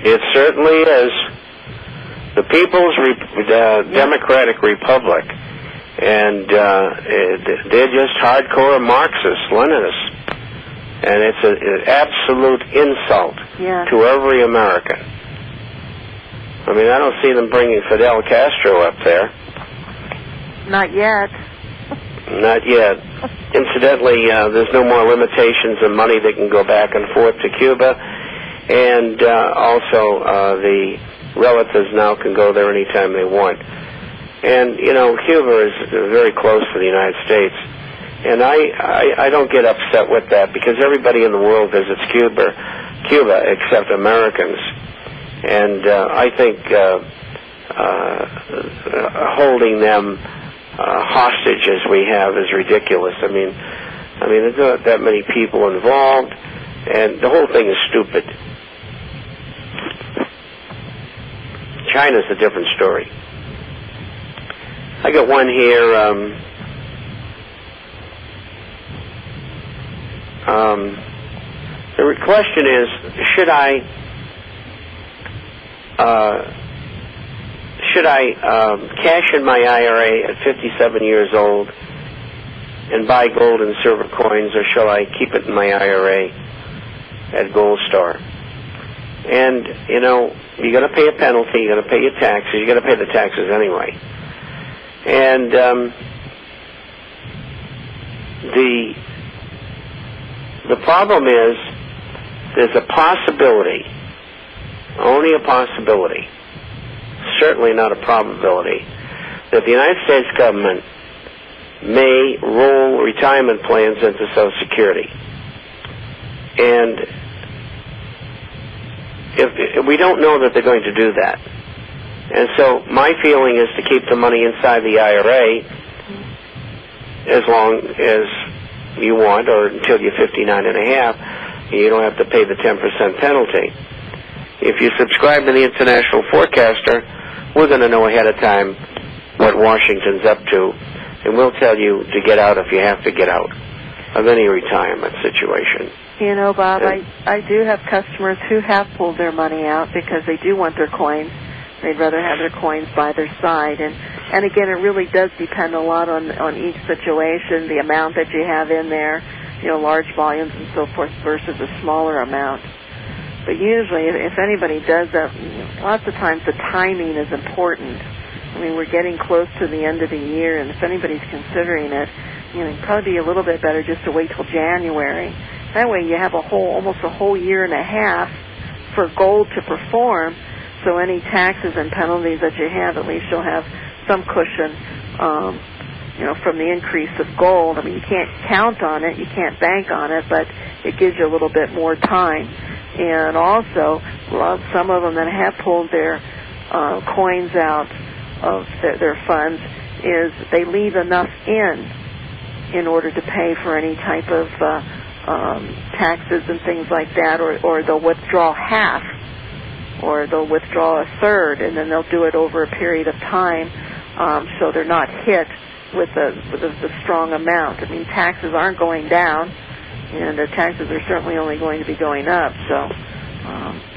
It certainly is. The People's Democratic Republic, and they're just hardcore Marxists, Leninists, and it's an absolute insult to every American. I mean, I don't see them bringing Fidel Castro up there. Not yet. Not yet. Incidentally, there's no more limitations on money that can go back and forth to Cuba, and also the relatives now can go there anytime they want. And, you know, Cuba is very close to the United States, and I don't get upset with that because everybody in the world visits Cuba except Americans. And I think holding them hostage as we have is ridiculous. I mean, there's not that many people involved, and the whole thing is stupid. China's a different story. I got one here. The question is, should I cash in my IRA at 57 years old and buy gold and silver coins, or shall I keep it in my IRA at Gold Star? And, you know, you're going to pay a penalty, you're going to pay your taxes, you're going to pay the taxes anyway. And the problem is there's a possibility, only a possibility, certainly not a probability, that the United States government may roll retirement plans into Social Security. And if we don't know that they're going to do that. And so my feeling is to keep the money inside the IRA as long as you want, or until you're 59 and a half. You don't have to pay the 10% penalty. If you subscribe to the International Forecaster, we're going to know ahead of time what Washington's up to, and we'll tell you to get out if you have to get out of any retirement situation. You know, Bob, I do have customers who have pulled their money out because they do want their coins. They'd rather have their coins by their side. And again, it really does depend a lot on each situation, the amount that you have in there, you know, large volumes and so forth versus a smaller amount. But usually, if anybody does that, lots of times the timing is important. I mean, we're getting close to the end of the year, and if anybody's considering it, you know, it'd probably be a little bit better just to wait till January. That way you have almost a whole year and a half for gold to perform, so any taxes and penalties that you have, at least you'll have some cushion, you know, from the increase of gold. I mean, you can't count on it, you can't bank on it, but it gives you a little bit more time. And also, some of them that have pulled their coins out of their funds is they leave enough in order to pay for any type of taxes and things like that, or they'll withdraw half, or they'll withdraw a third, and then they'll do it over a period of time, so they're not hit with the strong amount. I mean, taxes aren't going down, and the taxes are certainly only going to be going up. So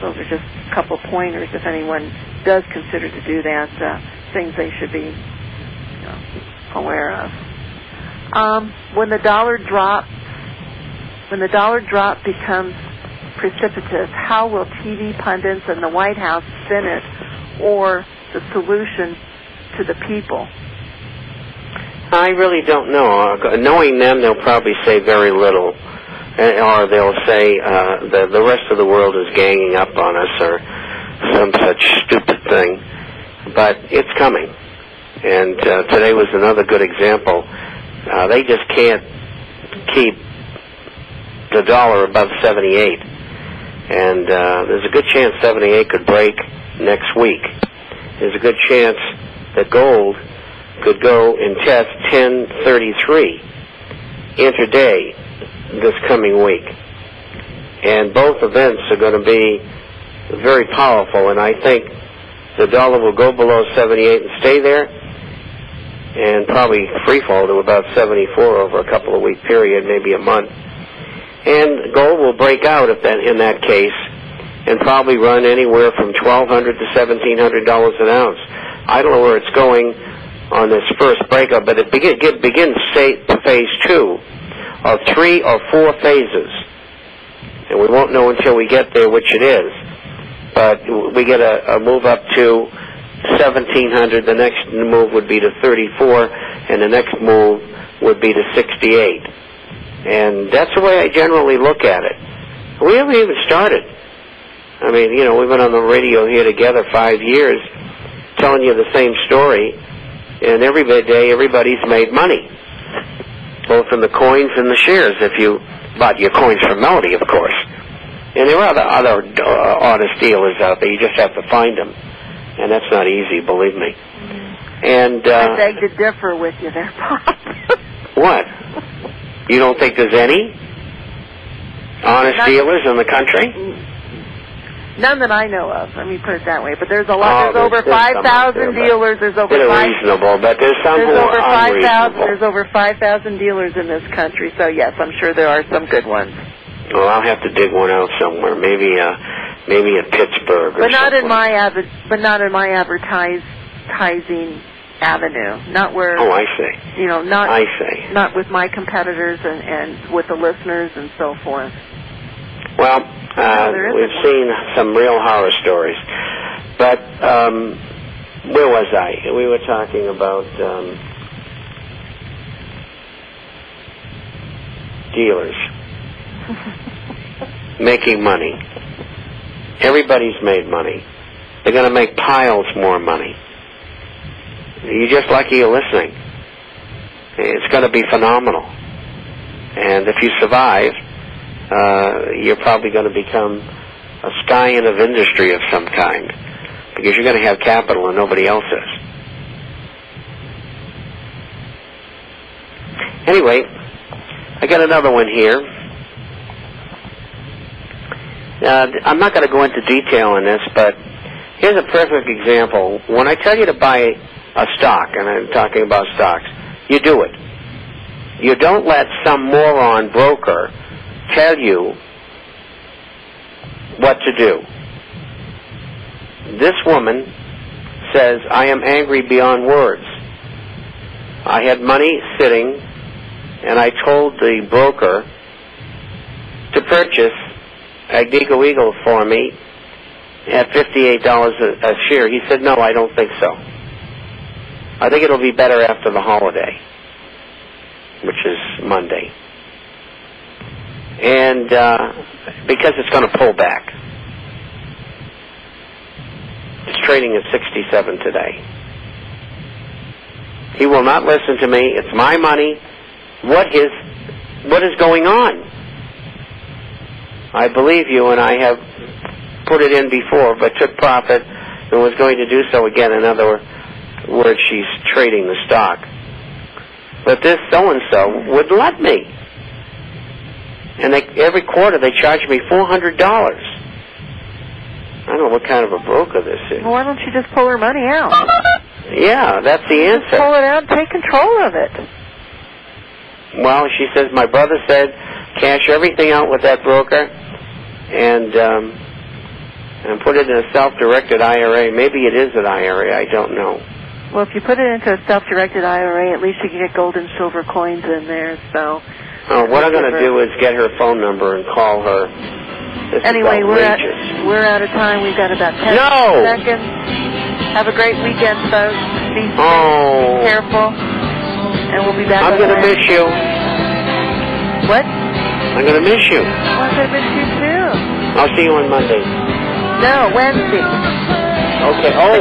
those are just a couple pointers if anyone does consider to do that, things they should be aware of. When the dollar drop becomes precipitous, how will TV pundits and the White House spin it, or the solution to the people? I really don't know. Knowing them, they'll probably say very little, or they'll say the rest of the world is ganging up on us, or some such stupid thing. But it's coming, and today was another good example. They just can't keep the dollar above 78, and there's a good chance 78 could break next week. There's a good chance that gold could go and test 1033 intraday this coming week, and both events are going to be very powerful, and I think the dollar will go below 78 and stay there, and probably free fall to about 74 over a couple of week period, maybe a month. And gold will break out in that case, and probably run anywhere from $1,200 to $1,700 an ounce. I don't know where it's going on this first breakup, but it begins phase 2 of 3 or 4 phases. And we won't know until we get there which it is. But we get a move up to 1,700, the next move would be to 34, and the next move would be to 68. And that's the way I generally look at it. We haven't even started. I mean, you know, we've been on the radio here together 5 years telling you the same story, and every day everybody's made money, both in the coins and the shares, if you bought your coins from Melody, of course. And there are other honest dealers out there. You just have to find them, and that's not easy, believe me. And I beg to differ with you there, Bob. What? You don't think there's any honest dealers in the country? None that I know of. Let me put it that way. But there's a lot. There's over 5,000 dealers. There's over reasonable, but there's some who are unreasonable. There's over 5,000 dealers in this country. So yes, I'm sure there are some good ones. Well, I'll have to dig one out somewhere. Maybe in Pittsburgh. But not in my advertising avenue. Not where. Oh, I see. You know, not. I see. Not with my competitors and with the listeners and so forth. Well, we've seen some real horror stories. But where was I? We were talking about dealers making money. Everybody's made money. They're going to make piles more money. You're just lucky you're listening. It's going to be phenomenal. And if you survive, you're probably going to become a scion of industry of some kind, because you're going to have capital and nobody else is. Anyway, I got another one here. I'm not going to go into detail on this, but here's a perfect example. When I tell you to buy a stock, and I'm talking about stocks, you do it. You don't let some moron broker tell you what to do. This woman says, I am angry beyond words. I had money sitting, and I told the broker to purchase Agnico Eagle for me at $58 a share. He said, no, I don't think so. I think it'll be better after the holiday, which is Monday. And because it's going to pull back. It's trading at 67 today. He will not listen to me. It's my money. What is going on? I believe you, and I have put it in before, but took profit and was going to do so again. In other words, she's trading the stock. But this so-and-so would let me. And every quarter they charge me $400. I don't know what kind of a broker this is. Well, why don't you just pull her money out? Yeah, that's the answer. Just pull it out and take control of it. Well, she says, my brother said, cash everything out with that broker and put it in a self-directed IRA. Maybe it is an IRA. I don't know. Well, if you put it into a self-directed IRA, at least you can get gold and silver coins in there. So. What I'm going to do is get her phone number and call her. Anyway, we're out of time. We've got about 10 seconds. Have a great weekend, folks. Be safe, be careful, and we'll be back. I'm going to miss you. What? I'm going to miss you. Well, I'm going to miss you too. I'll see you on Monday. No, Wednesday. Okay. Oh.